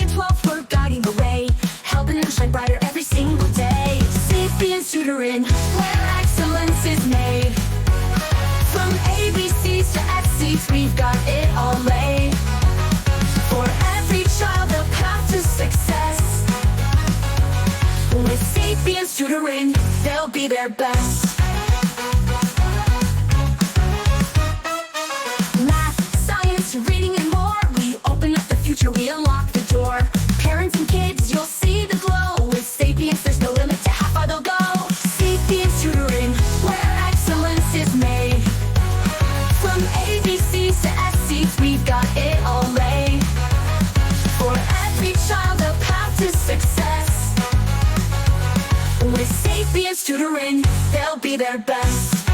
and 12, we're guiding the way, helping them shine brighter every single day. Sapience Tutoring, where excellence is made. From ABCs to SCs, we've got it all laid. For every child, a path to success. With Sapience Tutoring, they'll be their best. Math, science, reading and more, we open up the future, we unlock the door. Parents and kids, you'll see the glow. With Sapience, there's no limit to how far they'll go. Sapience Tutoring, where excellence is made. From ABCs to SCs, we've got it all laid. For every child, a path to success. With Sapience Tutoring, they'll be their best.